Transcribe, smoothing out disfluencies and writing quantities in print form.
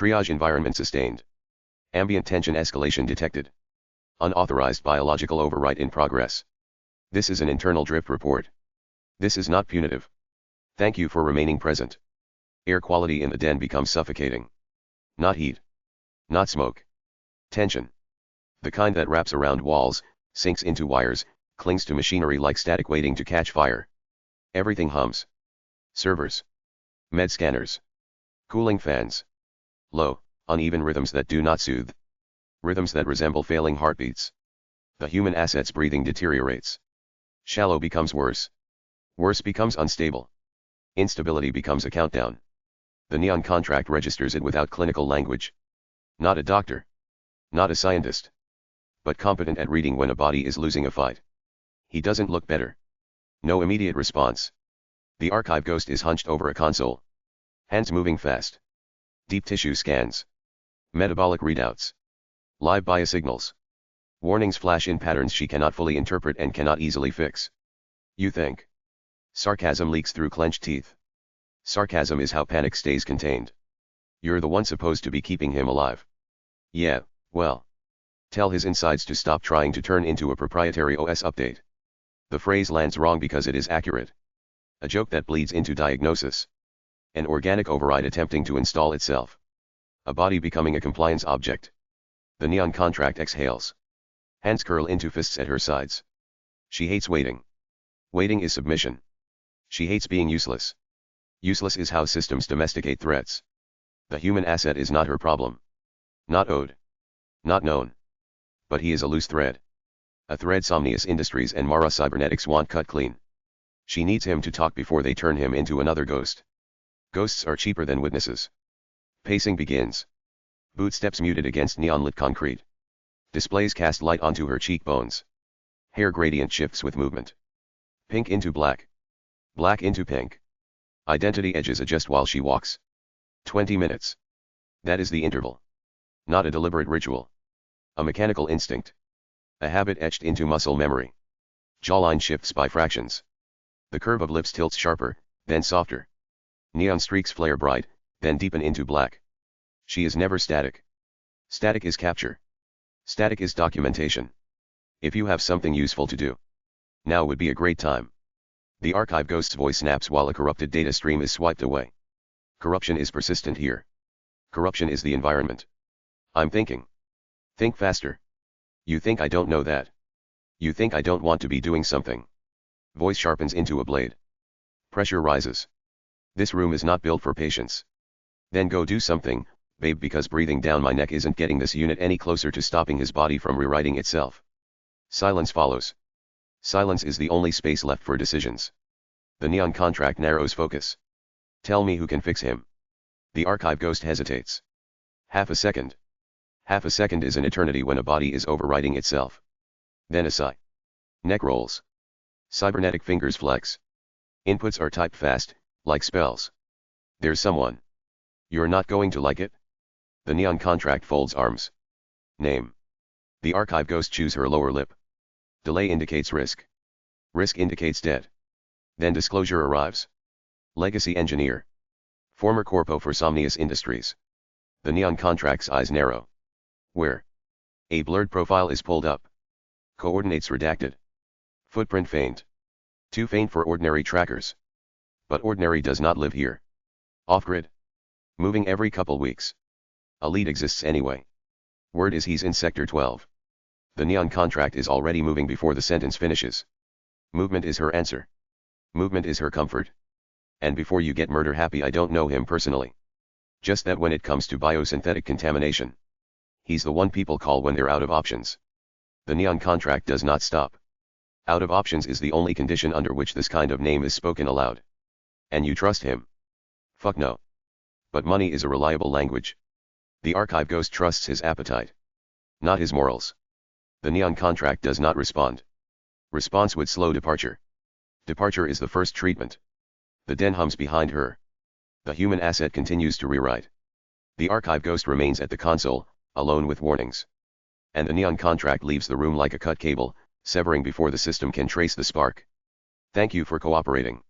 Triage environment sustained. Ambient tension escalation detected. Unauthorized biological overwrite in progress. This is an internal drift report. This is not punitive. Thank you for remaining present. Air quality in the den becomes suffocating. Not heat. Not smoke. Tension. The kind that wraps around walls, sinks into wires, clings to machinery like static waiting to catch fire. Everything hums. Servers. Med scanners. Cooling fans. Low, uneven rhythms that do not soothe. Rhythms that resemble failing heartbeats. The human asset's breathing deteriorates. Shallow becomes worse. Worse becomes unstable. Instability becomes a countdown. The neon contract registers it without clinical language. Not a doctor. Not a scientist. But competent at reading when a body is losing a fight. He doesn't look better. No immediate response. The archive ghost is hunched over a console. Hands moving fast. Deep tissue scans. Metabolic readouts. Live biosignals. Warnings flash in patterns she cannot fully interpret and cannot easily fix. You think. Sarcasm leaks through clenched teeth. Sarcasm is how panic stays contained. You're the one supposed to be keeping him alive. Yeah, well. Tell his insides to stop trying to turn into a proprietary OS update. The phrase lands wrong because it is accurate. A joke that bleeds into diagnosis. An organic override attempting to install itself. A body becoming a compliance object. The neon contract exhales. Hands curl into fists at her sides. She hates waiting. Waiting is submission. She hates being useless. Useless is how systems domesticate threats. The human asset is not her problem. Not owed. Not known. But he is a loose thread. A thread Somnius Industries and Mara Cybernetics want cut clean. She needs him to talk before they turn him into another ghost. Ghosts are cheaper than witnesses. Pacing begins. Bootsteps muted against neon-lit concrete. Displays cast light onto her cheekbones. Hair gradient shifts with movement. Pink into black. Black into pink. Identity edges adjust while she walks. 20 minutes. That is the interval. Not a deliberate ritual. A mechanical instinct. A habit etched into muscle memory. Jawline shifts by fractions. The curve of lips tilts sharper, then softer. Neon streaks flare bright, then deepen into black. She is never static. Static is capture. Static is documentation. If you have something useful to do, now would be a great time. The archive ghost's voice snaps while a corrupted data stream is swiped away. Corruption is persistent here. Corruption is the environment. I'm thinking. Think faster. You think I don't know that? You think I don't want to be doing something? Voice sharpens into a blade. Pressure rises. This room is not built for patience. Then go do something, babe, because breathing down my neck isn't getting this unit any closer to stopping his body from rewriting itself. Silence follows. Silence is the only space left for decisions. The neon contract narrows focus. Tell me who can fix him. The archive ghost hesitates. Half a second. Half a second is an eternity when a body is overwriting itself. Then a sigh. Neck rolls. Cybernetic fingers flex. Inputs are typed fast, like spells. There's someone. You're not going to like it? The neon contract folds arms. Name. The archive ghost chews her lower lip. Delay indicates risk. Risk indicates debt. Then disclosure arrives. Legacy engineer. Former corpo for Somnius Industries. The neon contract's eyes narrow. Where? A blurred profile is pulled up. Coordinates redacted. Footprint faint. Too faint for ordinary trackers. But ordinary does not live here. Off-grid. Moving every couple weeks. A lead exists anyway. Word is he's in Sector 12. The neon contract is already moving before the sentence finishes. Movement is her answer. Movement is her comfort. And before you get murder happy, I don't know him personally. Just that when it comes to biosynthetic contamination, he's the one people call when they're out of options. The neon contract does not stop. Out of options is the only condition under which this kind of name is spoken aloud. And you trust him? Fuck no. But money is a reliable language. The archive ghost trusts his appetite. Not his morals. The neon contract does not respond. Response would slow departure. Departure is the first treatment. The den hums behind her. The human asset continues to rewrite. The archive ghost remains at the console, alone with warnings. And the neon contract leaves the room like a cut cable, severing before the system can trace the spark. Thank you for cooperating.